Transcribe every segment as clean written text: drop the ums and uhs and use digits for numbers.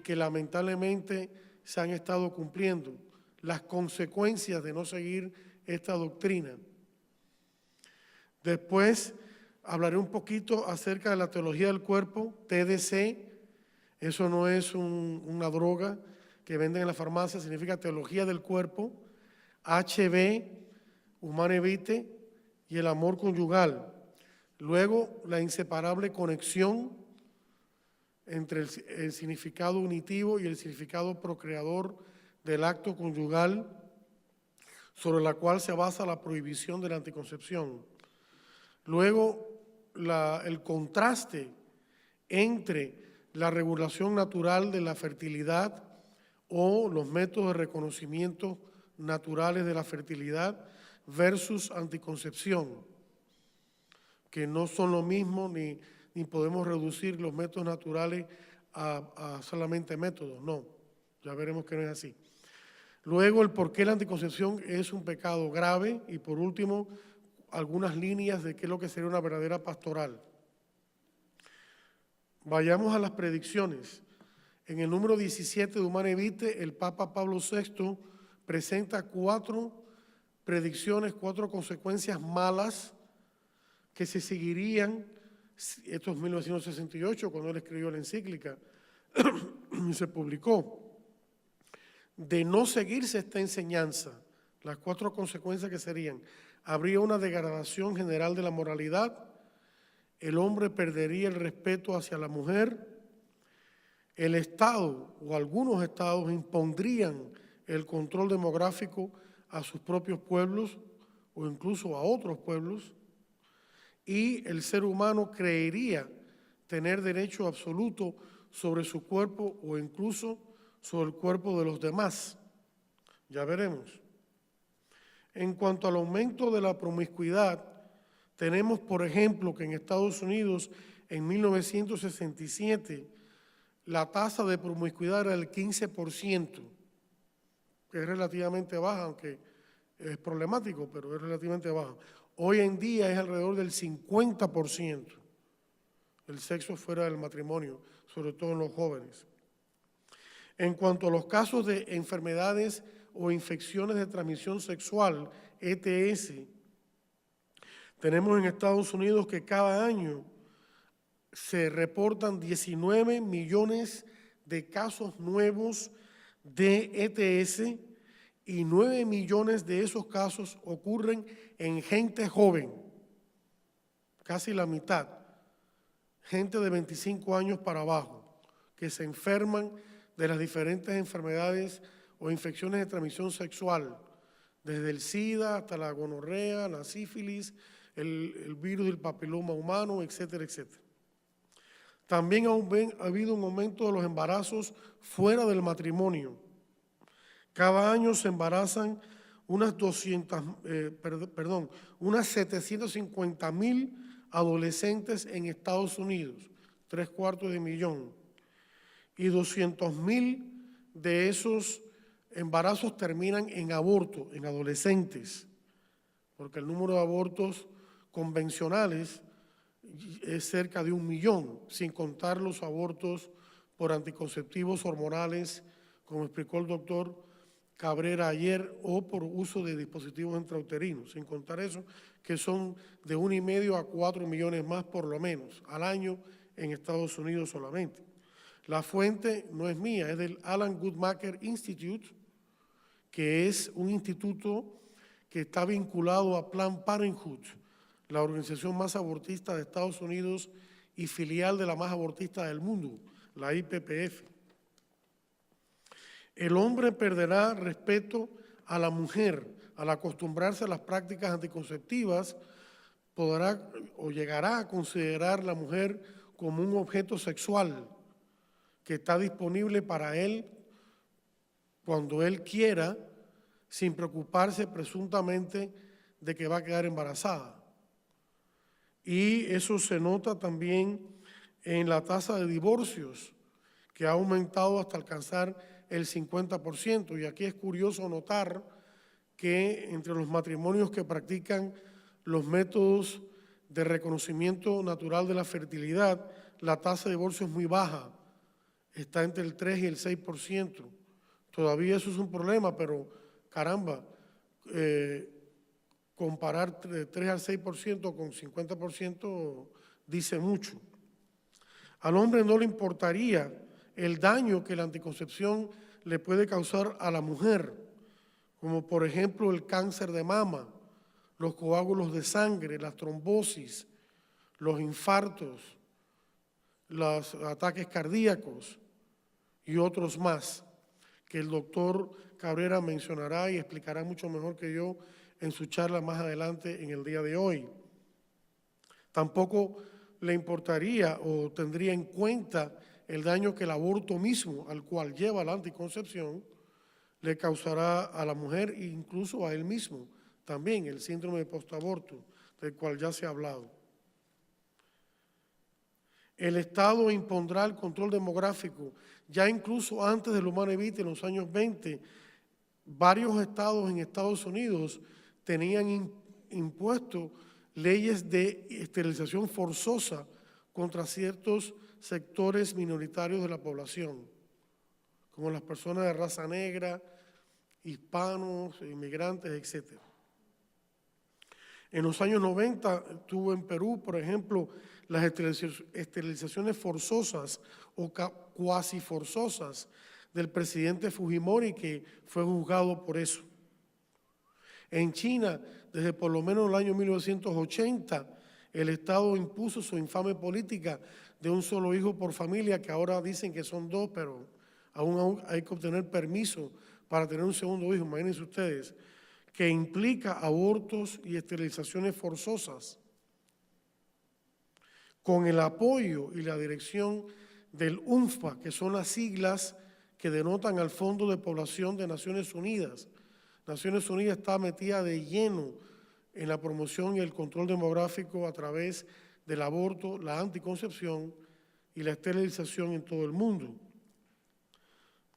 que lamentablemente se han estado cumpliendo, las consecuencias de no seguir esta doctrina. Después hablaré un poquito acerca de la teología del cuerpo, TDC. Eso no es una droga que venden en la farmacia, significa teología del cuerpo. HB, Humanae Vitae y el amor conyugal. Luego, la inseparable conexión entre el significado unitivo y el significado procreador del acto conyugal, sobre la cual se basa la prohibición de la anticoncepción. Luego, el contraste entre la regulación natural de la fertilidad o los métodos de reconocimiento naturales de la fertilidad versus anticoncepción, que no son lo mismo ni podemos reducir los métodos naturales a solamente métodos, no, ya veremos que no es así. Luego, el por qué la anticoncepción es un pecado grave y por último, algunas líneas de qué es lo que sería una verdadera pastoral. Vayamos a las predicciones. En el número 17 de Humanae Vitae, el Papa Pablo VI presenta 4 predicciones, 4 consecuencias malas que se seguirían. Esto es 1968, cuando él escribió la encíclica y se publicó. De no seguirse esta enseñanza, las 4 consecuencias que serían: habría una degradación general de la moralidad, el hombre perdería el respeto hacia la mujer, el Estado o algunos estados impondrían el control demográfico a sus propios pueblos o incluso a otros pueblos, y el ser humano creería tener derecho absoluto sobre su cuerpo o incluso sobre el cuerpo de los demás. Ya veremos. En cuanto al aumento de la promiscuidad, tenemos, por ejemplo, que en Estados Unidos, en 1967, la tasa de promiscuidad era del 15%, que es relativamente baja, aunque es problemático, pero es relativamente baja. Hoy en día es alrededor del 50%, el sexo fuera del matrimonio, sobre todo en los jóvenes. En cuanto a los casos de enfermedades o infecciones de transmisión sexual, ETS, tenemos en Estados Unidos que cada año se reportan 19 millones de casos nuevos de ETS y 9 millones de esos casos ocurren en gente joven, casi la mitad, gente de 25 años para abajo, que se enferman de las diferentes enfermedades o infecciones de transmisión sexual, desde el SIDA hasta la gonorrea, la sífilis, el virus del papiloma humano, etcétera, etcétera. También ha habido un aumento de los embarazos fuera del matrimonio. Cada año se embarazan unas 750,000 adolescentes en Estados Unidos, 3/4 y 200,000 de esos embarazos terminan en aborto, en adolescentes, porque el número de abortos convencionales es cerca de 1 millón, sin contar los abortos por anticonceptivos hormonales, como explicó el doctor Cabrera ayer, o por uso de dispositivos intrauterinos, sin contar eso, que son de 1,5 a 4 millones más por lo menos al año en Estados Unidos solamente. La fuente no es mía, es del Alan Guttmacher Institute, que es un instituto que está vinculado a Planned Parenthood, la organización más abortista de Estados Unidos y filial de la más abortista del mundo, la IPPF. El hombre perderá respeto a la mujer al acostumbrarse a las prácticas anticonceptivas, podrá o llegará a considerar a la mujer como un objeto sexual que está disponible para él cuando él quiera, sin preocuparse presuntamente de que va a quedar embarazada. Y eso se nota también en la tasa de divorcios, que ha aumentado hasta alcanzar el 50%. Y aquí es curioso notar que entre los matrimonios que practican los métodos de reconocimiento natural de la fertilidad, la tasa de divorcio es muy baja, está entre el 3 y el 6%. Todavía eso es un problema, pero caramba, comparar de 3 al 6% con 50% dice mucho. Al hombre no le importaría el daño que la anticoncepción le puede causar a la mujer, como por ejemplo el cáncer de mama, los coágulos de sangre, las trombosis, los infartos, los ataques cardíacos y otros más, que el doctor Cabrera mencionará y explicará mucho mejor que yo en su charla más adelante en el día de hoy. Tampoco le importaría o tendría en cuenta el daño que el aborto mismo, al cual lleva la anticoncepción, le causará a la mujer e incluso a él mismo, también el síndrome de postaborto, del cual ya se ha hablado. El Estado impondrá el control demográfico. Ya incluso antes del Humana Vitae, en los años 20, varios estados en Estados Unidos tenían impuesto leyes de esterilización forzosa contra ciertos sectores minoritarios de la población, como las personas de raza negra, hispanos, inmigrantes, etc. En los años 90 tuvo en Perú, por ejemplo, las esterilizaciones forzosas o cuasi forzosas del presidente Fujimori, que fue juzgado por eso. En China, desde por lo menos el año 1980, el Estado impuso su infame política de un solo hijo por familia, que ahora dicen que son dos, pero aún hay que obtener permiso para tener un segundo hijo, imagínense ustedes, que implica abortos y esterilizaciones forzosas, con el apoyo y la dirección del UNFPA, que son las siglas que denotan al Fondo de Población de Naciones Unidas. Naciones Unidas está metida de lleno en la promoción y el control demográfico a través del aborto, la anticoncepción y la esterilización en todo el mundo.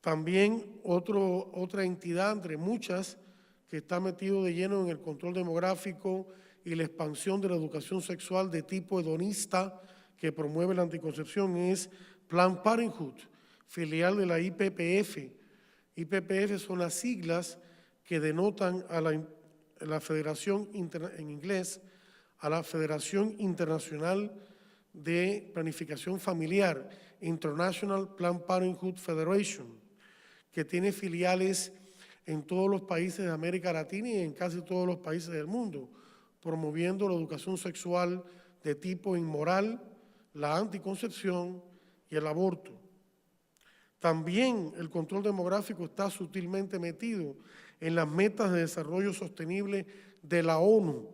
También otra entidad entre muchas que está metido de lleno en el control demográfico y la expansión de la educación sexual de tipo hedonista que promueve la anticoncepción es Planned Parenthood, filial de la IPPF. IPPF son las siglas que denotan a la Federación, en inglés, a la Federación Internacional de Planificación Familiar, International Planned Parenthood Federation, que tiene filiales en todos los países de América Latina y en casi todos los países del mundo, promoviendo la educación sexual de tipo inmoral, la anticoncepción y el aborto. También el control demográfico está sutilmente metido en las metas de desarrollo sostenible de la ONU,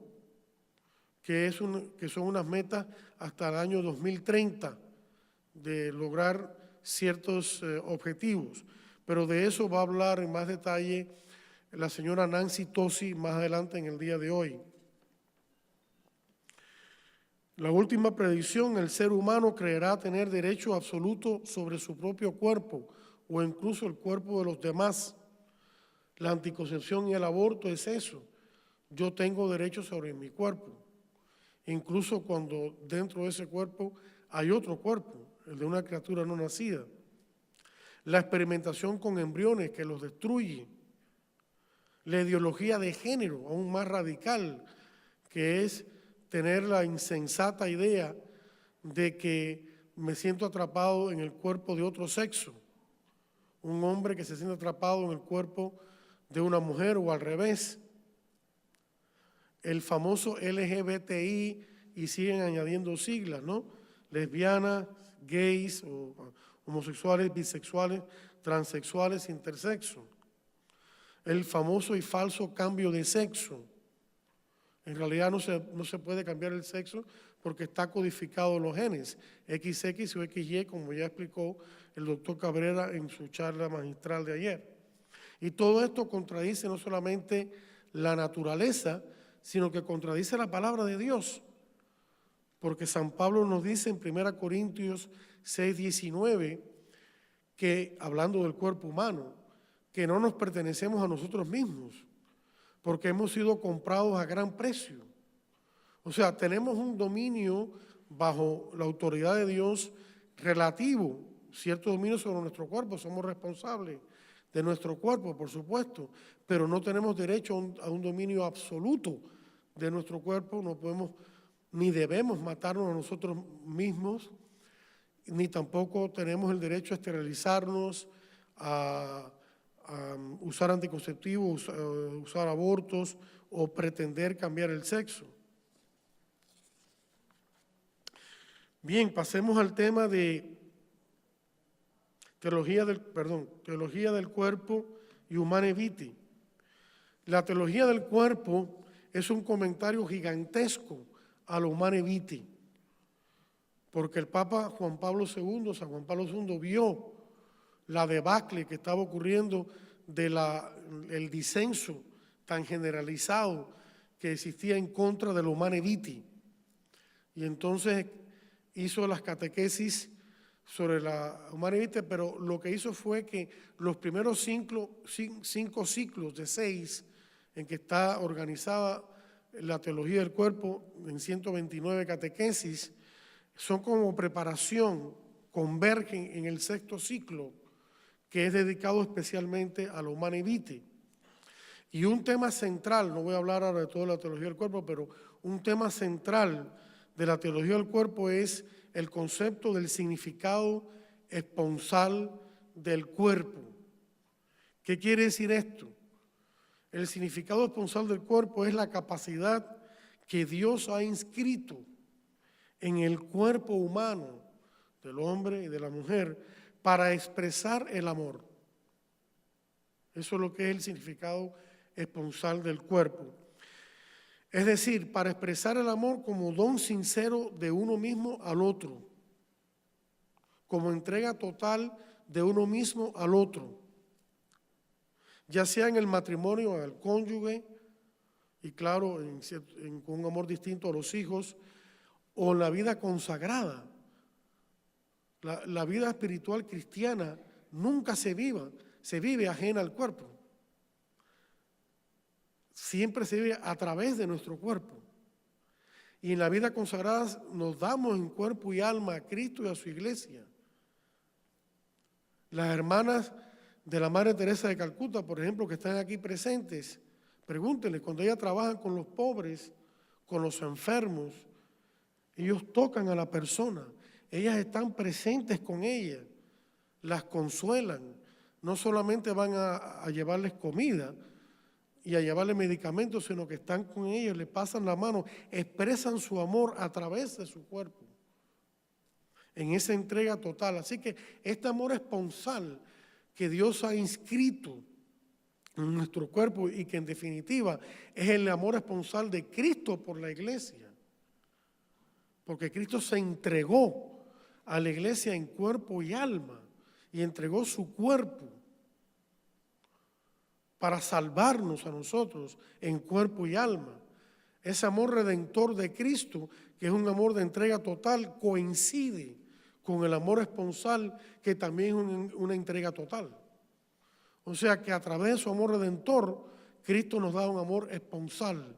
que son unas metas hasta el año 2030 de lograr ciertos objetivos. Pero de eso va a hablar en más detalle la señora Nancy Tosi más adelante en el día de hoy. La última predicción, el ser humano creerá tener derecho absoluto sobre su propio cuerpo o incluso el cuerpo de los demás. La anticoncepción y el aborto es eso. Yo tengo derecho sobre mi cuerpo, incluso cuando dentro de ese cuerpo hay otro cuerpo, el de una criatura no nacida. La experimentación con embriones que los destruye. La ideología de género, aún más radical, que es tener la insensata idea de que me siento atrapado en el cuerpo de otro sexo. Un hombre que se siente atrapado en el cuerpo de una mujer o al revés. El famoso LGBTI, y siguen añadiendo siglas, ¿no? Lesbianas, gays, o homosexuales, bisexuales, transexuales, intersexo. El famoso y falso cambio de sexo. En realidad no se puede cambiar el sexo porque está codificado en los genes, XX o XY, como ya explicó el doctor Cabrera en su charla magistral de ayer. Y todo esto contradice no solamente la naturaleza, sino que contradice la palabra de Dios. Porque San Pablo nos dice en 1 Corintios 6:19, que, hablando del cuerpo humano, que no nos pertenecemos a nosotros mismos, porque hemos sido comprados a gran precio. O sea, tenemos un dominio bajo la autoridad de Dios relativo, cierto dominio sobre nuestro cuerpo, somos responsables de nuestro cuerpo, por supuesto, pero no tenemos derecho a un dominio absoluto de nuestro cuerpo, no podemos ni debemos matarnos a nosotros mismos, ni tampoco tenemos el derecho a esterilizarnos, a usar anticonceptivos, usar abortos o pretender cambiar el sexo. Bien, pasemos al tema de teología del cuerpo y Humanae Vitae. La teología del cuerpo es un comentario gigantesco a la Humanae Vitae, porque el Papa Juan Pablo II, San Juan Pablo II, vio la debacle que estaba ocurriendo el disenso tan generalizado que existía en contra de la Humanae Vitae. Y entonces hizo las catequesis sobre la Humanae Vitae, pero lo que hizo fue que los primeros 5 ciclos de 6 en que está organizada la teología del cuerpo, en 129 catequesis, son como preparación, convergen en el 6º ciclo, que es dedicado especialmente a la Humanae Vitae. Y un tema central, no voy a hablar ahora de toda la teología del cuerpo, pero un tema central de la teología del cuerpo es el concepto del significado esponsal del cuerpo. ¿Qué quiere decir esto? El significado esponsal del cuerpo es la capacidad que Dios ha inscrito en el cuerpo humano del hombre y de la mujer para expresar el amor. Eso es lo que es el significado esponsal del cuerpo. Es decir, para expresar el amor como don sincero de uno mismo al otro, como entrega total de uno mismo al otro, ya sea en el matrimonio, al cónyuge, y claro, con un amor distinto a los hijos, o en la vida consagrada. La vida espiritual cristiana nunca se vive ajena al cuerpo. Siempre se vive a través de nuestro cuerpo. Y en la vida consagrada nos damos en cuerpo y alma a Cristo y a su iglesia. Las hermanas de la Madre Teresa de Calcuta, por ejemplo, que están aquí presentes, pregúntenle, cuando ellas trabajan con los pobres, con los enfermos, ellos tocan a la persona, ellas están presentes con ellas, las consuelan, no solamente van a llevarles comida y a llevarles medicamentos, sino que están con ellos, le pasan la mano, expresan su amor a través de su cuerpo, en esa entrega total. Así que este amor esponsal que Dios ha inscrito en nuestro cuerpo y que en definitiva es el amor esponsal de Cristo por la iglesia, porque Cristo se entregó a la iglesia en cuerpo y alma y entregó su cuerpo para salvarnos a nosotros en cuerpo y alma. Ese amor redentor de Cristo, que es un amor de entrega total, coincide con el amor esponsal, que también es una entrega total. O sea que a través de su amor redentor, Cristo nos da un amor esponsal.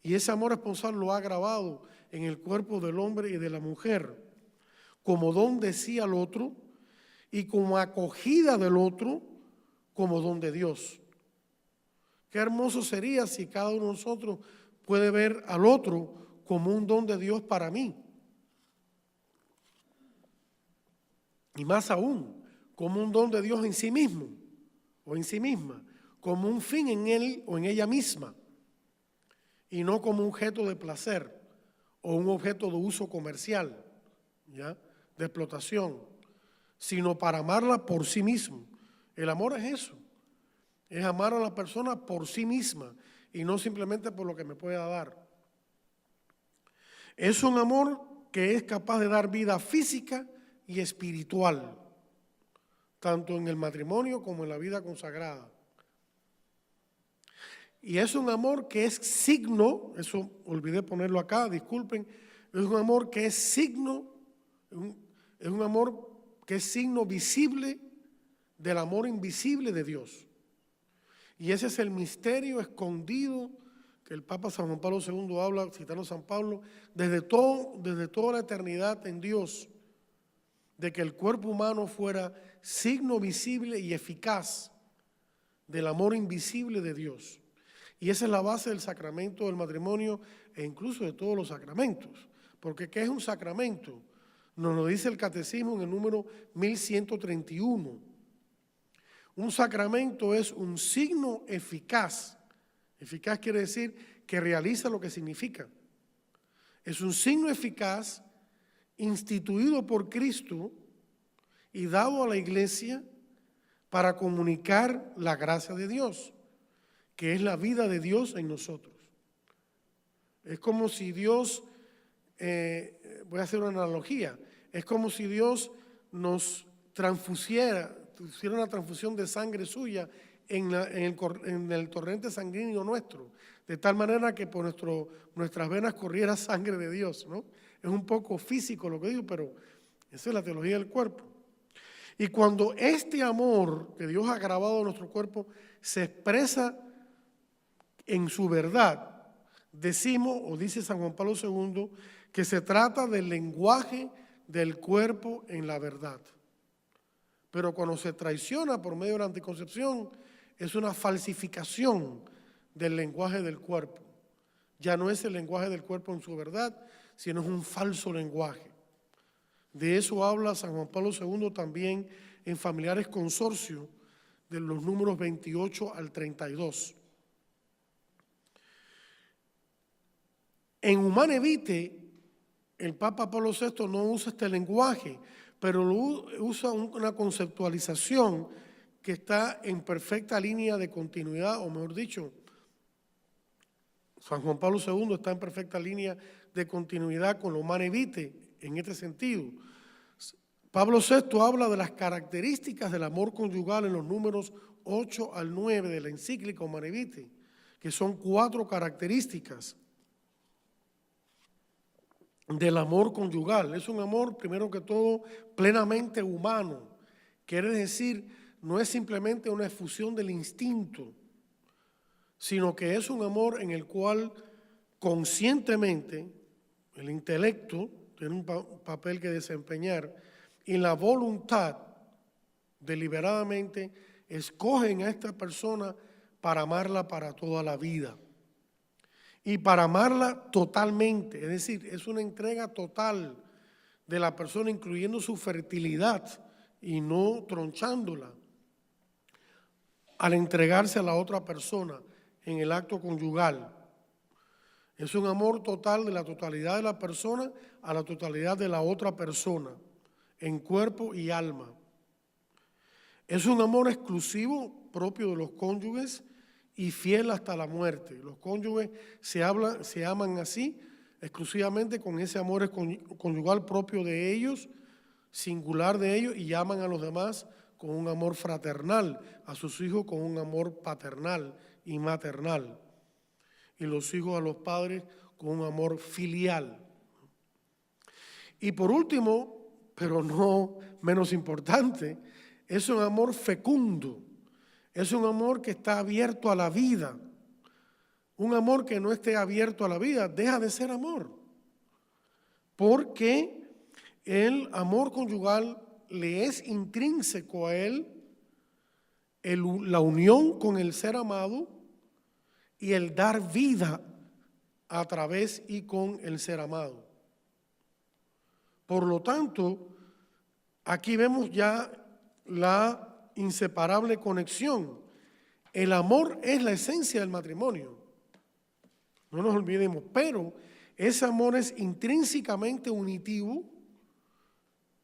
Y ese amor esponsal lo ha grabado en el cuerpo del hombre y de la mujer, como don de sí al otro y como acogida del otro, como don de Dios. Qué hermoso sería si cada uno de nosotros puede ver al otro como un don de Dios para mí. Y más aún, como un don de Dios en sí mismo o en sí misma, como un fin en él o en ella misma, y no como un objeto de placer o un objeto de uso comercial, ¿ya?, de explotación, sino para amarla por sí mismo. El amor es eso, es amar a la persona por sí misma y no simplemente por lo que me pueda dar. Es un amor que es capaz de dar vida física y espiritual, tanto en el matrimonio como en la vida consagrada. Y es un amor que es signo, eso olvidé ponerlo acá, disculpen, es un amor que es signo, es un amor que es signo visible del amor invisible de Dios. Y ese es el misterio escondido que el Papa San Juan Pablo II habla, citando a San Pablo, desde toda la eternidad en Dios. de que el cuerpo humano fuera signo visible y eficaz del amor invisible de Dios. Y esa es la base del sacramento del matrimonio e incluso de todos los sacramentos. Porque ¿qué es un sacramento? Nos lo dice el Catecismo en el número 1131. Un sacramento es un signo eficaz. Eficaz quiere decir que realiza lo que significa. Es un signo eficaz instituido por Cristo y dado a la Iglesia para comunicar la gracia de Dios, que es la vida de Dios en nosotros. Es como si Dios, voy a hacer una analogía, es como si Dios nos transfusiera, hiciera una transfusión de sangre suya en el torrente sanguíneo nuestro, de tal manera que por nuestras venas corriera sangre de Dios, ¿no? Es un poco físico lo que digo, pero esa es la teología del cuerpo. Y cuando este amor que Dios ha grabado en nuestro cuerpo se expresa en su verdad, decimos, o dice San Juan Pablo II, que se trata del lenguaje del cuerpo en la verdad. Pero cuando se traiciona por medio de la anticoncepción, es una falsificación del lenguaje del cuerpo. Ya no es el lenguaje del cuerpo en su verdad, sino es un falso lenguaje. De eso habla San Juan Pablo II también en Familiares Consorcio, de los números 28 al 32. En Humane Vitae, el Papa Pablo VI no usa este lenguaje, pero usa una conceptualización que está en perfecta línea de continuidad, o mejor dicho, San Juan Pablo II está en perfecta línea de continuidad con lo Humane Vitae en este sentido. Pablo VI habla de las características del amor conyugal en los números 8 al 9 de la encíclica Humane Vitae, que son 4 características del amor conyugal. Es un amor, primero que todo, plenamente humano. Quiere decir, no es simplemente una efusión del instinto, sino que es un amor en el cual conscientemente el intelecto tiene un papel que desempeñar y la voluntad deliberadamente escogen a esta persona para amarla para toda la vida. Y para amarla totalmente, es decir, es una entrega total de la persona, incluyendo su fertilidad y no tronchándola, al entregarse a la otra persona en el acto conyugal. Es un amor total de la totalidad de la persona a la totalidad de la otra persona, en cuerpo y alma. Es un amor exclusivo propio de los cónyuges y fiel hasta la muerte. Los cónyuges se aman así, exclusivamente con ese amor conyugal propio de ellos, singular de ellos, y aman a los demás con un amor fraternal, a sus hijos con un amor paternal y maternal, y los hijos a los padres con un amor filial. Y por último, pero no menos importante, es un amor fecundo. Es un amor que está abierto a la vida. Un amor que no esté abierto a la vida deja de ser amor. Porque el amor conyugal le es intrínseco a él la unión con el ser amado y el dar vida a través y con el ser amado. Por lo tanto, aquí vemos ya la inseparable conexión. El amor es la esencia del matrimonio, no nos olvidemos, pero ese amor es intrínsecamente unitivo,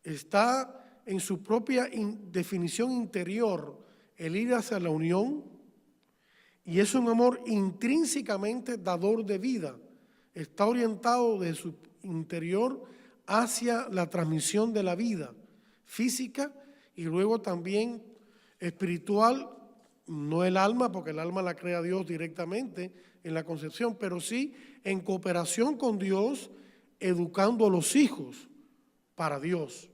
está en su propia definición interior, el ir hacia la unión, y es un amor intrínsecamente dador de vida, está orientado de su interior hacia la transmisión de la vida física y luego también espiritual, no el alma, porque el alma la crea Dios directamente en la concepción, pero sí en cooperación con Dios, educando a los hijos para Dios.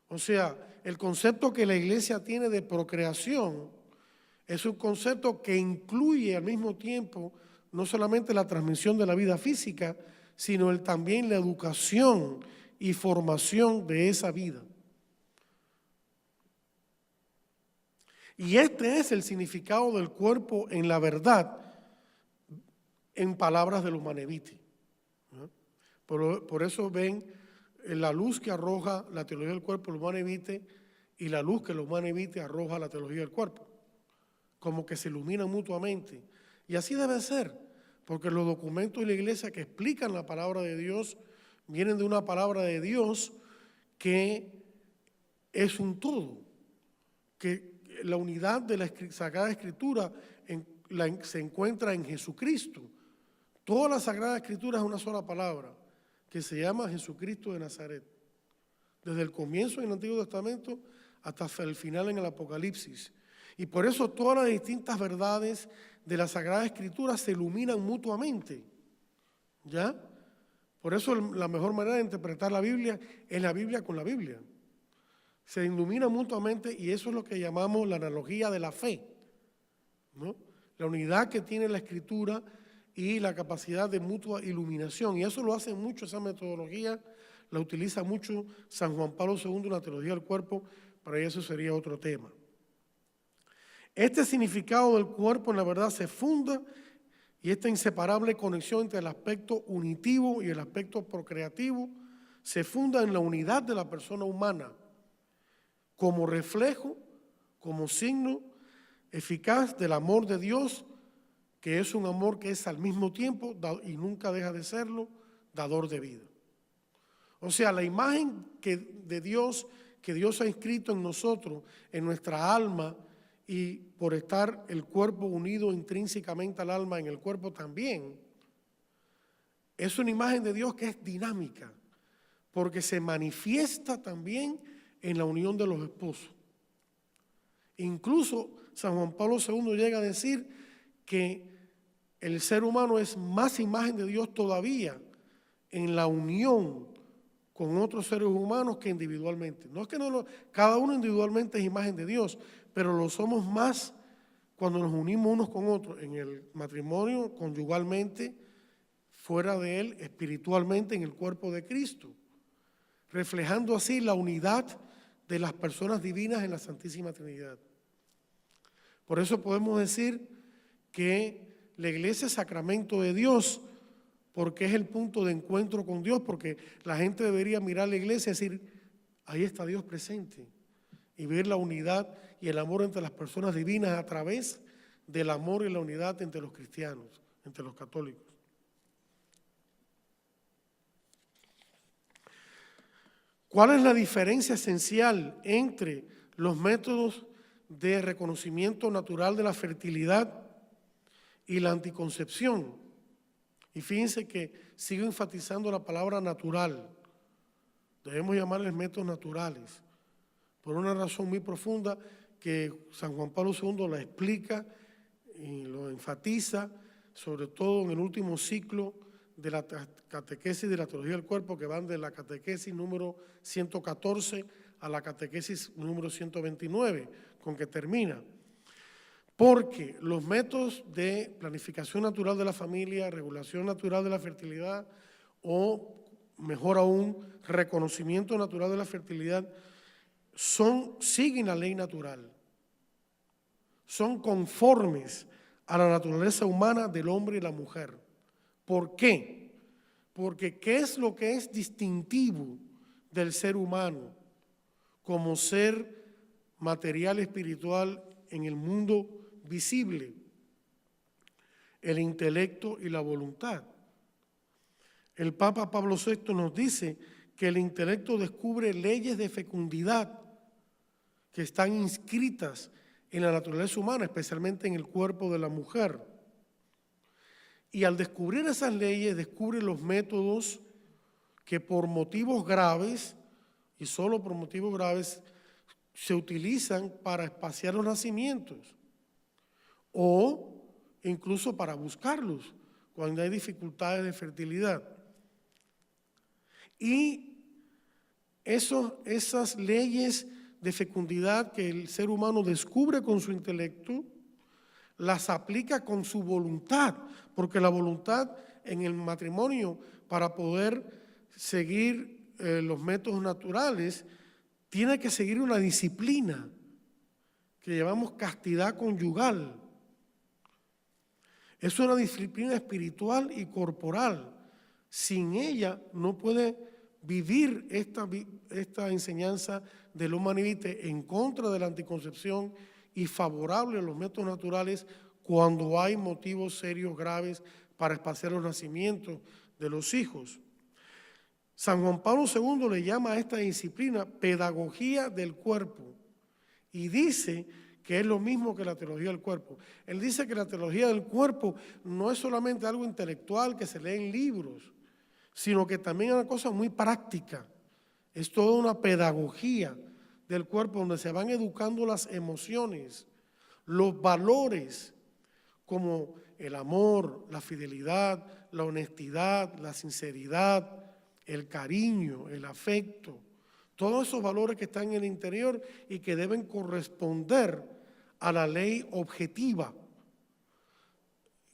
O sea, el concepto que la Iglesia tiene de procreación es un concepto que incluye al mismo tiempo no solamente la transmisión de la vida física, sino también la educación y formación de esa vida. Y este es el significado del cuerpo en la verdad, en palabras de los manevites, ¿no? Por eso ven la luz que arroja la teología del cuerpo los manevites y la luz que los manevites arroja la teología del cuerpo, como que se iluminan mutuamente. Y así debe ser, porque los documentos de la iglesia que explican la palabra de Dios vienen de una palabra de Dios que es un todo, que la unidad de la Sagrada Escritura se encuentra en Jesucristo. Toda la Sagrada Escritura es una sola palabra, que se llama Jesucristo de Nazaret. Desde el comienzo en el Antiguo Testamento hasta el final en el Apocalipsis. Y por eso todas las distintas verdades de la Sagrada Escritura se iluminan mutuamente, ¿ya? Por eso la mejor manera de interpretar la Biblia es la Biblia con la Biblia. Se iluminan mutuamente y eso es lo que llamamos la analogía de la fe, ¿no? La unidad que tiene la Escritura y la capacidad de mutua iluminación. Y eso lo hace mucho, esa metodología la utiliza mucho San Juan Pablo II en la teología del cuerpo, para eso sería otro tema. Este significado del cuerpo en la verdad se funda y esta inseparable conexión entre el aspecto unitivo y el aspecto procreativo se funda en la unidad de la persona humana como reflejo, como signo eficaz del amor de Dios, que es un amor que es al mismo tiempo y nunca deja de serlo, dador de vida. O sea, la imagen de Dios que Dios ha inscrito en nosotros, en nuestra alma, y por estar el cuerpo unido intrínsecamente al alma en el cuerpo también, es una imagen de Dios que es dinámica, porque se manifiesta también en la unión de los esposos. Incluso San Juan Pablo II llega a decir que el ser humano es más imagen de Dios todavía en la unión con otros seres humanos que individualmente. No es que cada uno individualmente es imagen de Dios, pero lo somos más cuando nos unimos unos con otros en el matrimonio, conyugalmente, fuera de él, espiritualmente en el cuerpo de Cristo, reflejando así la unidad de las personas divinas en la Santísima Trinidad. Por eso podemos decir que la iglesia es sacramento de Dios, porque es el punto de encuentro con Dios, porque la gente debería mirar la iglesia y decir, ahí está Dios presente, y ver la unidad y el amor entre las personas divinas a través del amor y la unidad entre los cristianos, entre los católicos. ¿Cuál es la diferencia esencial entre los métodos de reconocimiento natural de la fertilidad y la anticoncepción? Y fíjense que sigo enfatizando la palabra natural. Debemos llamarles métodos naturales, por una razón muy profunda que San Juan Pablo II la explica y lo enfatiza, sobre todo en el último ciclo de la catequesis de la teología del cuerpo, que van de la catequesis número 114 a la catequesis número 129, con que termina. Porque los métodos de planificación natural de la familia, regulación natural de la fertilidad o, mejor aún, reconocimiento natural de la fertilidad siguen la ley natural, son conformes a la naturaleza humana del hombre y la mujer. ¿Por qué? Porque ¿qué es lo que es distintivo del ser humano como ser material espiritual en el mundo visible? El intelecto y la voluntad. El Papa Pablo VI nos dice que el intelecto descubre leyes de fecundidad que están inscritas en la naturaleza humana, especialmente en el cuerpo de la mujer. Y al descubrir esas leyes, descubre los métodos que por motivos graves, y solo por motivos graves, se utilizan para espaciar los nacimientos o incluso para buscarlos cuando hay dificultades de fertilidad. Y esas leyes de fecundidad que el ser humano descubre con su intelecto, las aplica con su voluntad, porque la voluntad en el matrimonio, para poder seguir los métodos naturales, tiene que seguir una disciplina que llamamos castidad conyugal. Es una disciplina espiritual y corporal. Sin ella no puede vivir esta enseñanza del Humanae Vitae en contra de la anticoncepción y favorable a los métodos naturales cuando hay motivos serios graves para espaciar los nacimientos de los hijos. San Juan Pablo II le llama a esta disciplina pedagogía del cuerpo y dice que es lo mismo que la teología del cuerpo. Él dice que la teología del cuerpo no es solamente algo intelectual que se lee en libros, sino que también es una cosa muy práctica. Es toda una pedagogía del cuerpo donde se van educando las emociones, los valores, como el amor, la fidelidad, la honestidad, la sinceridad, el cariño, el afecto, todos esos valores que están en el interior y que deben corresponder a la ley objetiva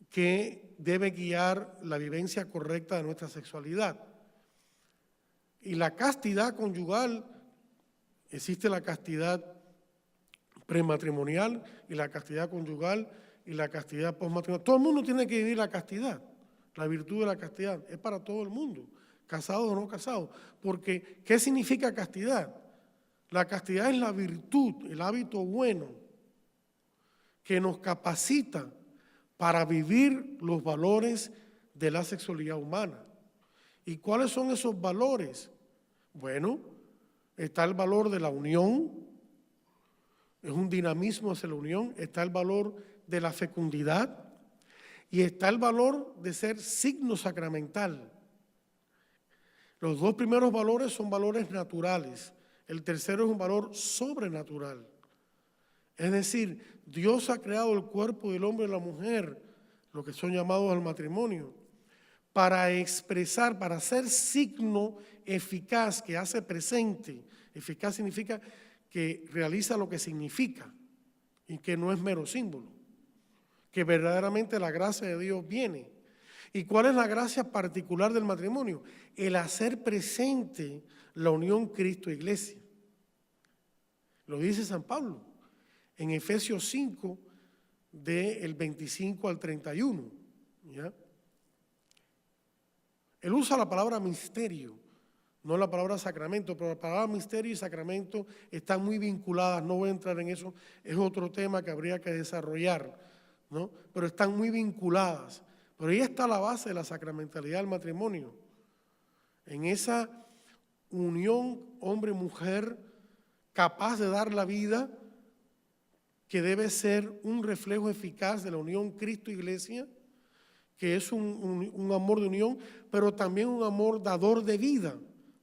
que debe guiar la vivencia correcta de nuestra sexualidad. Y la castidad conyugal, existe la castidad prematrimonial y la castidad conyugal y la castidad postmatrimonial. Todo el mundo tiene que vivir la castidad, la virtud de la castidad, es para todo el mundo, casados o no casados. Porque, ¿qué significa castidad? La castidad es la virtud, el hábito bueno que nos capacita para vivir los valores de la sexualidad humana. ¿Y cuáles son esos valores? Bueno, está el valor de la unión, es un dinamismo hacia la unión, está el valor de la fecundidad y está el valor de ser signo sacramental. Los dos primeros valores son valores naturales, el tercero es un valor sobrenatural. Es decir, Dios ha creado el cuerpo del hombre y la mujer, lo que son llamados al matrimonio, para expresar, para ser signo eficaz que hace presente. Eficaz significa que realiza lo que significa y que no es mero símbolo, que verdaderamente la gracia de Dios viene. ¿Y cuál es la gracia particular del matrimonio? El hacer presente la unión Cristo-Iglesia. Lo dice San Pablo en Efesios 5, del 25 al 31. ¿Ya? Él usa la palabra misterio, no la palabra sacramento, pero la palabra misterio y sacramento están muy vinculadas, no voy a entrar en eso, es otro tema que habría que desarrollar, ¿no? Pero están muy vinculadas. Pero ahí está la base de la sacramentalidad del matrimonio, en esa unión hombre-mujer capaz de dar la vida, que debe ser un reflejo eficaz de la unión Cristo-Iglesia, que es un amor de unión, pero también un amor dador de vida,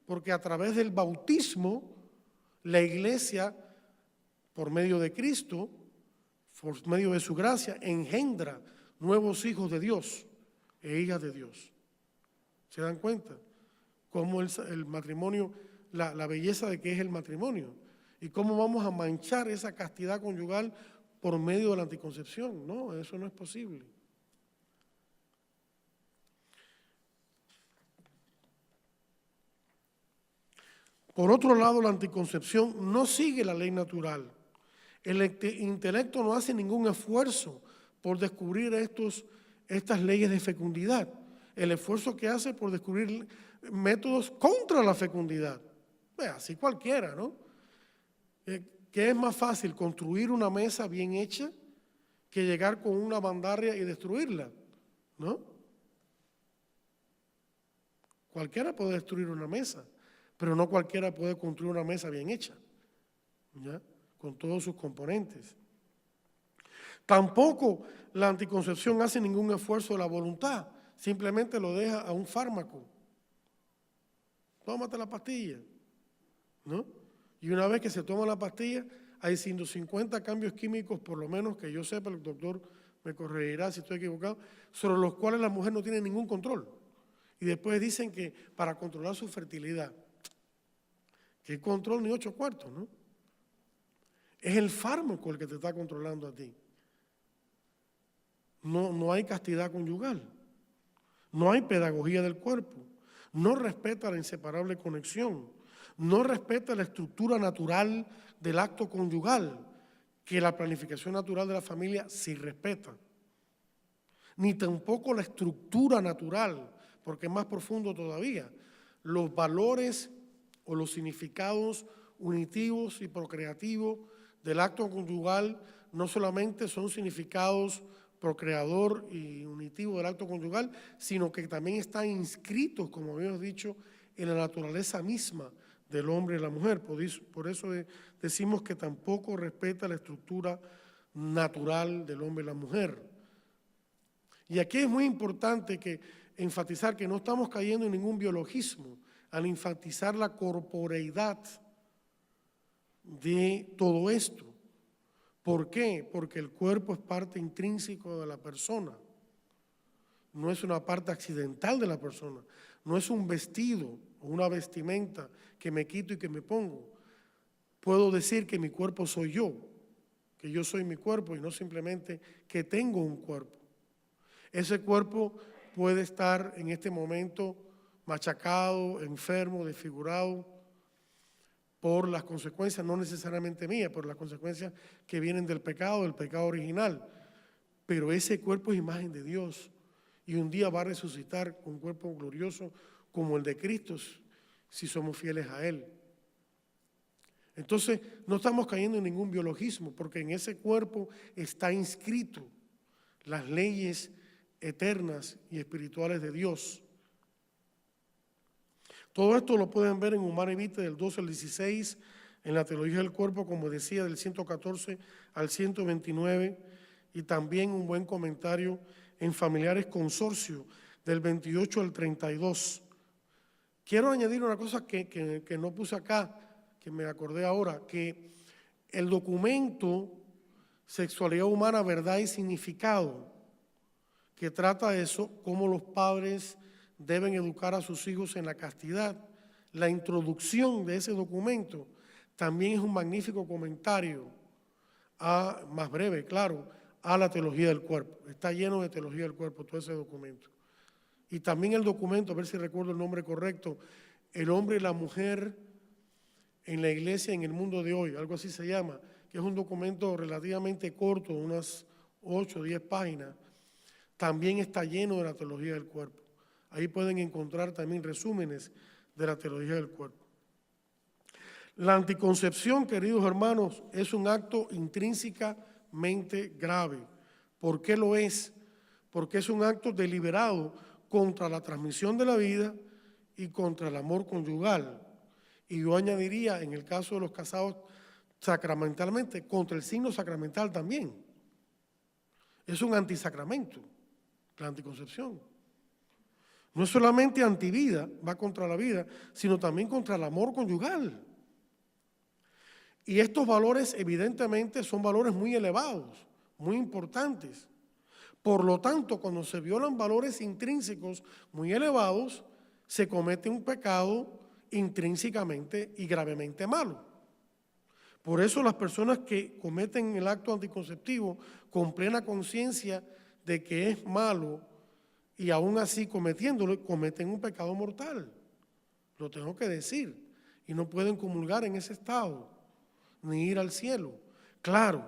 porque a través del bautismo, la Iglesia, por medio de Cristo, por medio de su gracia, engendra nuevos hijos de Dios e hijas de Dios. ¿Se dan cuenta? Cómo el matrimonio, la belleza de que es el matrimonio, y cómo vamos a manchar esa castidad conyugal por medio de la anticoncepción. No, eso no es posible. Por otro lado, la anticoncepción no sigue la ley natural. El intelecto no hace ningún esfuerzo por descubrir estas leyes de fecundidad. El esfuerzo que hace por descubrir métodos contra la fecundidad. Así cualquiera, ¿no? ¿Qué es más fácil, construir una mesa bien hecha que llegar con una bandarria y destruirla? ¿No? Cualquiera puede destruir una mesa, pero no cualquiera puede construir una mesa bien hecha, ¿ya? Con todos sus componentes. Tampoco la anticoncepción hace ningún esfuerzo de la voluntad, simplemente lo deja a un fármaco. Tómate la pastilla, ¿no? Y una vez que se toma la pastilla, hay 150 cambios químicos, por lo menos que yo sepa, el doctor me corregirá si estoy equivocado, sobre los cuales la mujer no tiene ningún control. Y después dicen que para controlar su fertilidad, ¿qué control ni 8 cuartos, no? Es el fármaco el que te está controlando a ti. No hay castidad conyugal, no hay pedagogía del cuerpo, no respeta la inseparable conexión, no respeta la estructura natural del acto conyugal, que la planificación natural de la familia sí respeta, ni tampoco la estructura natural, porque es más profundo todavía. Los valores o los significados unitivos y procreativos del acto conyugal no solamente son significados procreador y unitivo del acto conyugal, sino que también están inscritos, como habíamos dicho, en la naturaleza misma del hombre y la mujer. Por eso decimos que tampoco respeta la estructura natural del hombre y la mujer. Y aquí es muy importante enfatizar que no estamos cayendo en ningún biologismo al enfatizar la corporeidad de todo esto. ¿Por qué? Porque el cuerpo es parte intrínseca de la persona. No es una parte accidental de la persona. No es un vestido o una vestimenta que me quito y que me pongo. Puedo decir que mi cuerpo soy yo, que yo soy mi cuerpo y no simplemente que tengo un cuerpo. Ese cuerpo puede estar en este momento machacado, enfermo, desfigurado por las consecuencias, no necesariamente mías, por las consecuencias que vienen del pecado original. Pero ese cuerpo es imagen de Dios y un día va a resucitar con un cuerpo glorioso como el de Cristo si somos fieles a Él. Entonces, no estamos cayendo en ningún biologismo porque en ese cuerpo está inscrito las leyes eternas y espirituales de Dios. Todo esto lo pueden ver en Humanae Vitae del 12 al 16, en la Teología del Cuerpo, como decía, del 114 al 129, y también un buen comentario en Familiares Consorcio, del 28 al 32. Quiero añadir una cosa que no puse acá, que me acordé ahora, que el documento Sexualidad Humana, Verdad y Significado, que trata de eso, cómo los padres deben educar a sus hijos en la castidad. La introducción de ese documento también es un magnífico comentario, más breve, claro, a la teología del cuerpo. Está lleno de teología del cuerpo todo ese documento. Y también el documento, a ver si recuerdo el nombre correcto, El hombre y la mujer en la iglesia en el mundo de hoy, algo así se llama, que es un documento relativamente corto, unas 8 o 10 páginas, también está lleno de la teología del cuerpo. Ahí pueden encontrar también resúmenes de la teología del cuerpo. La anticoncepción, queridos hermanos, es un acto intrínsecamente grave. ¿Por qué lo es? Porque es un acto deliberado contra la transmisión de la vida y contra el amor conyugal. Y yo añadiría, en el caso de los casados sacramentalmente, contra el signo sacramental también. Es un antisacramento, la anticoncepción. No es solamente antivida, va contra la vida, sino también contra el amor conyugal. Y estos valores evidentemente son valores muy elevados, muy importantes. Por lo tanto, cuando se violan valores intrínsecos muy elevados, se comete un pecado intrínsecamente y gravemente malo. Por eso las personas que cometen el acto anticonceptivo con plena conciencia de que es malo y aún así cometiéndolo, cometen un pecado mortal. Lo tengo que decir. Y no pueden comulgar en ese estado, ni ir al cielo. Claro,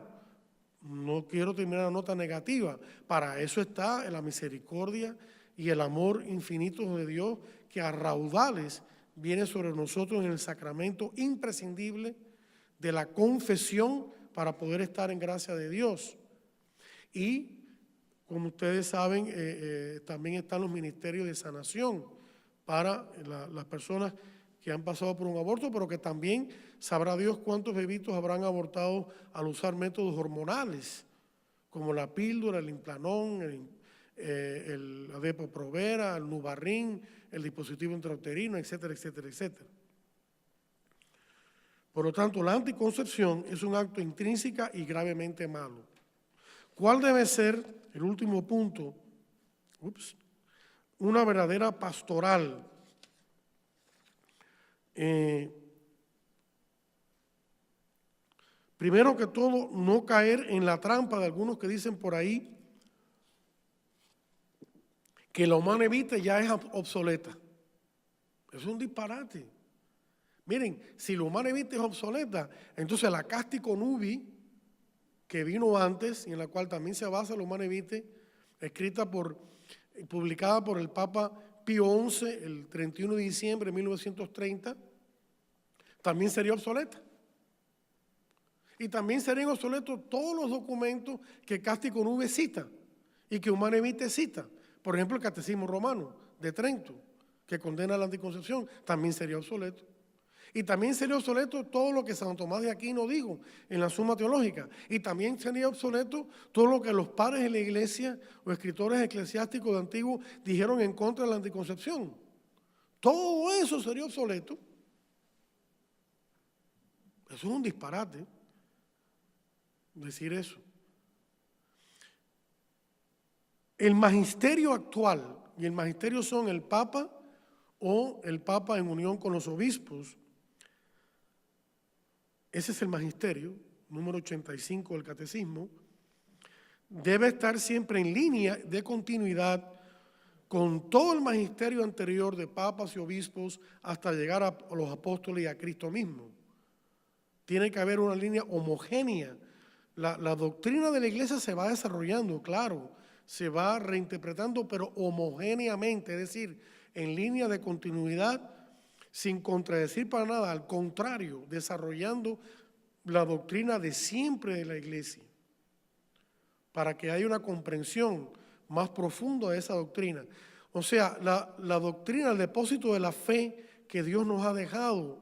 no quiero terminar la nota negativa. Para eso está la misericordia y el amor infinito de Dios que a raudales viene sobre nosotros en el sacramento imprescindible de la confesión para poder estar en gracia de Dios. Y como ustedes saben, también están los ministerios de sanación para las personas que han pasado por un aborto, pero que también sabrá Dios cuántos bebitos habrán abortado al usar métodos hormonales, como la píldora, el implanón, la Depo-Provera, el Nubarrin, el dispositivo intrauterino, etcétera, etcétera, etcétera. Por lo tanto, la anticoncepción es un acto intrínseca y gravemente malo. ¿Cuál debe ser, el último punto, una verdadera pastoral? Primero que todo, no caer en la trampa de algunos que dicen por ahí que la Humanae Vitae ya es obsoleta. Es un disparate. Miren, si la Humanae Vitae es obsoleta, entonces la Cástico Nubi que vino antes y en la cual también se basa la Humanae Vitae, publicada por el Papa Pío XI el 31 de diciembre de 1930, también sería obsoleta. Y también serían obsoletos todos los documentos que Casti con V cita y que Humanae Vitae cita. Por ejemplo, el Catecismo Romano de Trento, que condena la anticoncepción, también sería obsoleto. Y también sería obsoleto todo lo que San Tomás de Aquino dijo en la Suma Teológica. Y también sería obsoleto todo lo que los padres de la iglesia o escritores eclesiásticos de antiguo dijeron en contra de la anticoncepción. Todo eso sería obsoleto. Eso es un disparate, decir eso. El magisterio actual, y el magisterio son el Papa o el Papa en unión con los obispos. Ese es el magisterio, número 85 del Catecismo. Debe estar siempre en línea de continuidad con todo el magisterio anterior de papas y obispos hasta llegar a los apóstoles y a Cristo mismo. Tiene que haber una línea homogénea. La doctrina de la iglesia se va desarrollando, claro, se va reinterpretando, pero homogéneamente, es decir, en línea de continuidad, sin contradecir para nada, al contrario, desarrollando la doctrina de siempre de la iglesia, para que haya una comprensión más profunda de esa doctrina. O sea, la doctrina, el depósito de la fe que Dios nos ha dejado,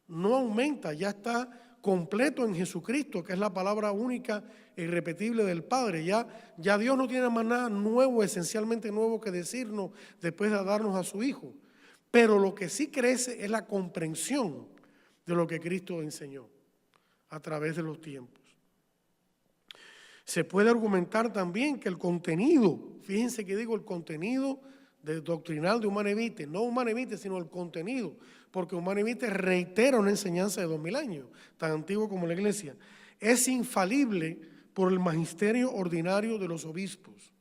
no aumenta, ya está completo en Jesucristo, que es la palabra única e irrepetible del Padre. Ya Dios no tiene más nada nuevo, esencialmente nuevo que decirnos después de darnos a su Hijo. Pero lo que sí crece es la comprensión de lo que Cristo enseñó a través de los tiempos. Se puede argumentar también que el contenido, fíjense que digo el contenido doctrinal de Humanae Vitae, no Humanae Vitae, sino el contenido, porque Humanae Vitae reitera una enseñanza de 2000 años, tan antiguo como la Iglesia. Es infalible por el magisterio ordinario de los obispos.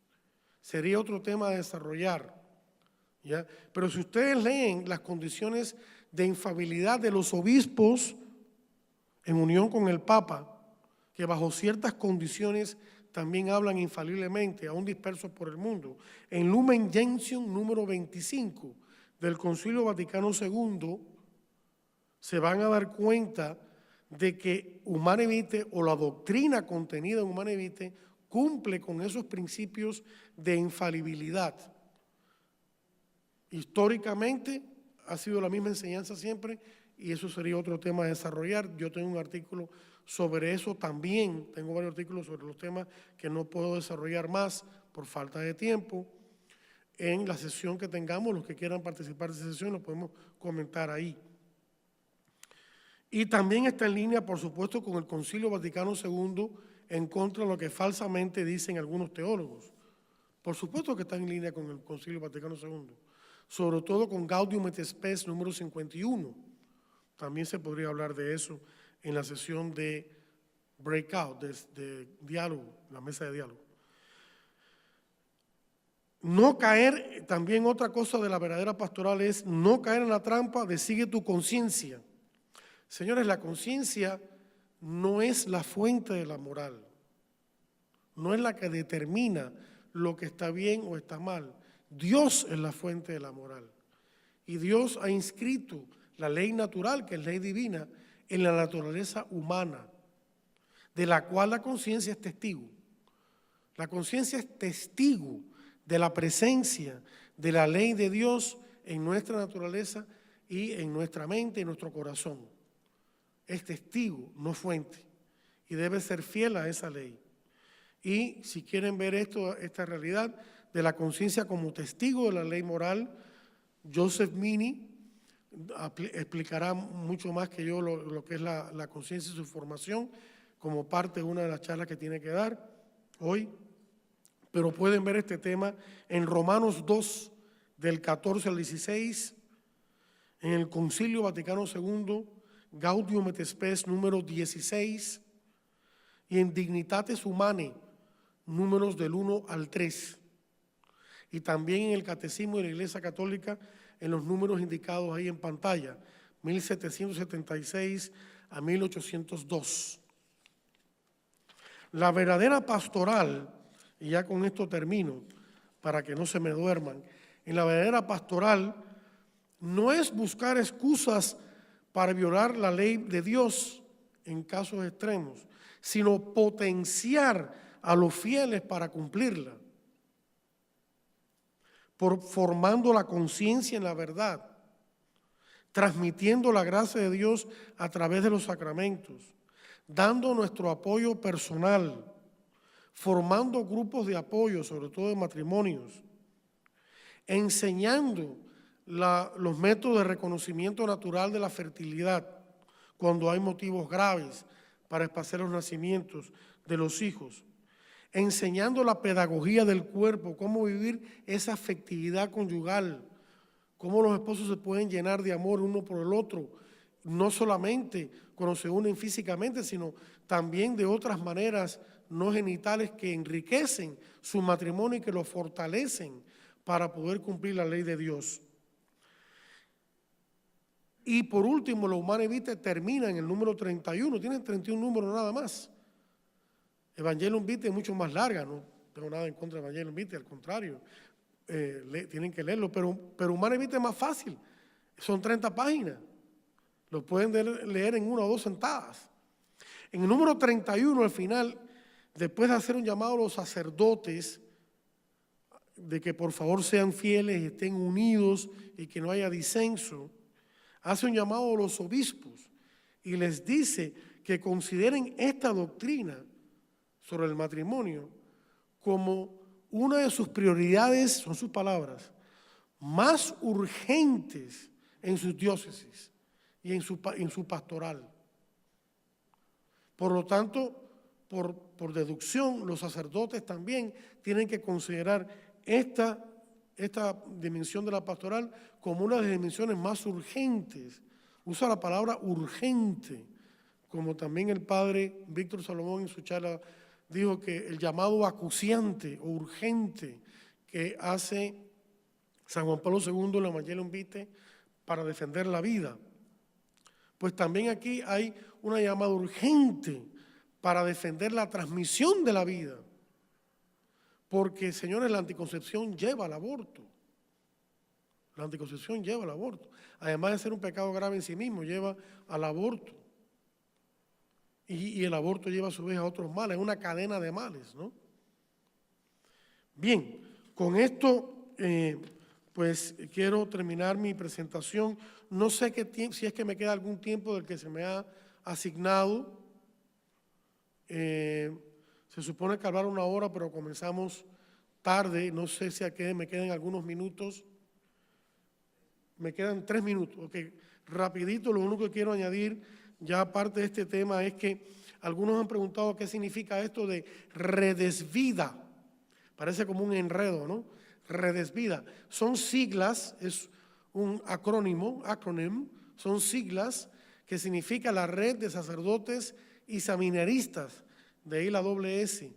Sería otro tema a desarrollar, ¿ya? Pero si ustedes leen las condiciones de infalibilidad de los obispos en unión con el Papa, que bajo ciertas condiciones también hablan infaliblemente, aún dispersos por el mundo. En Lumen Gentium número 25 del Concilio Vaticano II se van a dar cuenta de que Humanae Vitae o la doctrina contenida en Humanae Vitae cumple con esos principios de infalibilidad. Históricamente ha sido la misma enseñanza siempre y eso sería otro tema a desarrollar. Yo tengo un artículo sobre eso también, tengo varios artículos sobre los temas que no puedo desarrollar más por falta de tiempo. En la sesión que tengamos, los que quieran participar de esa sesión, lo podemos comentar ahí. Y también está en línea, por supuesto, con el Concilio Vaticano II en contra de lo que falsamente dicen algunos teólogos. Por supuesto que está en línea con el Concilio Vaticano II, sobre todo con Gaudium et Spes número 51. También se podría hablar de eso en la sesión de breakout, de diálogo, la mesa de diálogo. No caer, también otra cosa de la verdadera pastoral es no caer en la trampa de sigue tu conciencia. Señores, la conciencia no es la fuente de la moral, no es la que determina lo que está bien o está mal. Dios es la fuente de la moral y Dios ha inscrito la ley natural, que es ley divina, en la naturaleza humana, de la cual la conciencia es testigo. La conciencia es testigo de la presencia de la ley de Dios en nuestra naturaleza y en nuestra mente y nuestro corazón. Es testigo, no fuente, y debe ser fiel a esa ley. Y si quieren ver esta realidad de la conciencia como testigo de la ley moral, Joseph Mini explicará mucho más que yo lo que es la conciencia y su formación como parte de una de las charlas que tiene que dar hoy. Pero pueden ver este tema en Romanos 2, del 14 al 16, en el Concilio Vaticano II, Gaudium et Spes número 16, y en Dignitates Humanae, números del 1 al 3. Y también en el Catecismo de la Iglesia Católica, en los números indicados ahí en pantalla, 1776 a 1802. La verdadera pastoral, y ya con esto termino, para que no se me duerman, en la verdadera pastoral no es buscar excusas para violar la ley de Dios en casos extremos, sino potenciar a los fieles para cumplirla, formando la conciencia en la verdad, transmitiendo la gracia de Dios a través de los sacramentos, dando nuestro apoyo personal, formando grupos de apoyo, sobre todo de matrimonios, enseñando los métodos de reconocimiento natural de la fertilidad cuando hay motivos graves para espaciar los nacimientos de los hijos, enseñando la pedagogía del cuerpo, cómo vivir esa afectividad conyugal, cómo los esposos se pueden llenar de amor uno por el otro, no solamente cuando se unen físicamente, sino también de otras maneras no genitales que enriquecen su matrimonio y que lo fortalecen para poder cumplir la ley de Dios. Y por último, la Humanae Vitae termina en el número 31, tienen 31 números nada más. Evangelium Vitae es mucho más larga, no tengo nada en contra de Evangelium Vitae, al contrario, tienen que leerlo, pero Humanae Vitae es más fácil, son 30 páginas, lo pueden leer en 1 o 2 sentadas. En el número 31, al final, después de hacer un llamado a los sacerdotes, de que por favor sean fieles y estén unidos y que no haya disenso, hace un llamado a los obispos y les dice que consideren esta doctrina sobre el matrimonio como una de sus prioridades, son sus palabras, más urgentes en sus diócesis y en su pastoral. Por lo tanto, por deducción, los sacerdotes también tienen que considerar esta dimensión de la pastoral como una de las dimensiones más urgentes. Usa la palabra urgente, como también el padre Víctor Salomón en su charla dijo que el llamado acuciante o urgente que hace San Juan Pablo II en la Evangelium Vitae para defender la vida. Pues también aquí hay una llamada urgente para defender la transmisión de la vida. Porque, señores, la anticoncepción lleva al aborto. La anticoncepción lleva al aborto. Además de ser un pecado grave en sí mismo, lleva al aborto. Y el aborto lleva a su vez a otros males, es una cadena de males, ¿no? Bien, con esto, pues quiero terminar mi presentación. No sé si es que me queda algún tiempo del que se me ha asignado. Se supone que hablar 1 hora, pero comenzamos tarde. No sé si me quedan algunos minutos. Me quedan 3 minutos. Ok, rapidito, lo único que quiero añadir, ya aparte de este tema, es que algunos han preguntado qué significa esto de redesvida. Parece como un enredo, ¿no? Redesvida. Son siglas, es un acrónimo, son siglas que significa la red de sacerdotes y seminaristas, de ahí la doble S.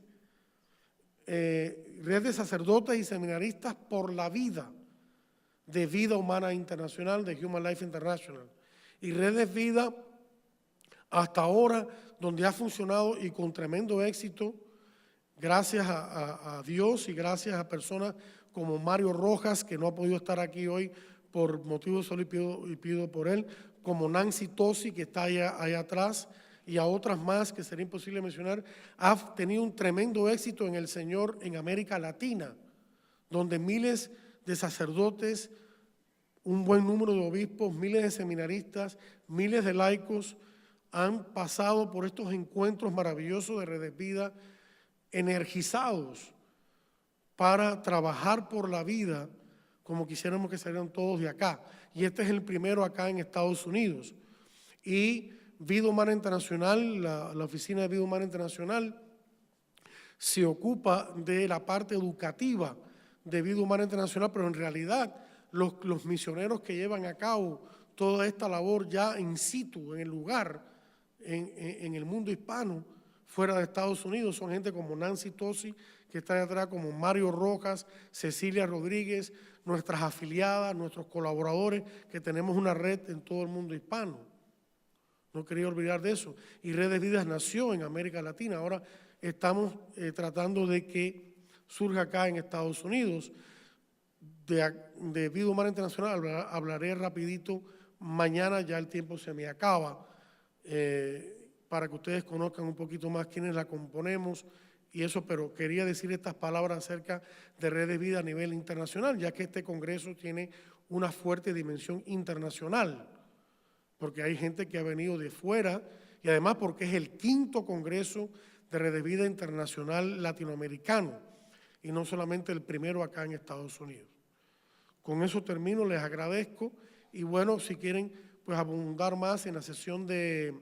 Red de sacerdotes y seminaristas por la vida, de Vida Humana Internacional, de Human Life International. Y Red de Vida, hasta ahora, donde ha funcionado y con tremendo éxito, gracias a Dios y gracias a personas como Mario Rojas, que no ha podido estar aquí hoy por motivos solo y pido por él, como Nancy Tosi, que está allá atrás, y a otras más que sería imposible mencionar, ha tenido un tremendo éxito en el Señor en América Latina, donde miles de sacerdotes, un buen número de obispos, miles de seminaristas, miles de laicos han pasado por estos encuentros maravillosos de Red Vida, energizados para trabajar por la vida como quisiéramos que salieran todos de acá. Y este es el primero acá en Estados Unidos. Y Vida Humana Internacional, la Oficina de Vida Humana Internacional, se ocupa de la parte educativa de Vida Humana Internacional, pero en realidad los misioneros que llevan a cabo toda esta labor ya in situ, en el lugar, en el mundo hispano, fuera de Estados Unidos, son gente como Nancy Tosi, que está de atrás, como Mario Rojas, Cecilia Rodríguez, nuestras afiliadas, nuestros colaboradores, que tenemos una red en todo el mundo hispano. No quería olvidar de eso. Y Redes Vidas nació en América Latina. Ahora estamos tratando de que surja acá en Estados Unidos. De Vida Humana Internacional hablaré rapidito mañana, ya el tiempo se me acaba, para que ustedes conozcan un poquito más quiénes la componemos y eso, pero quería decir estas palabras acerca de Red de Vida a nivel internacional, ya que este congreso tiene una fuerte dimensión internacional, porque hay gente que ha venido de fuera y además porque es el 5º congreso de Red de Vida Internacional latinoamericano y no solamente el primero acá en Estados Unidos. Con eso termino, les agradezco y bueno, si quieren pues abundar más en la sesión de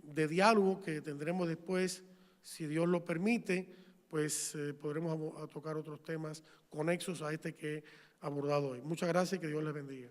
diálogo que tendremos después, si Dios lo permite, pues podremos tocar otros temas conexos a este que he abordado hoy. Muchas gracias y que Dios les bendiga.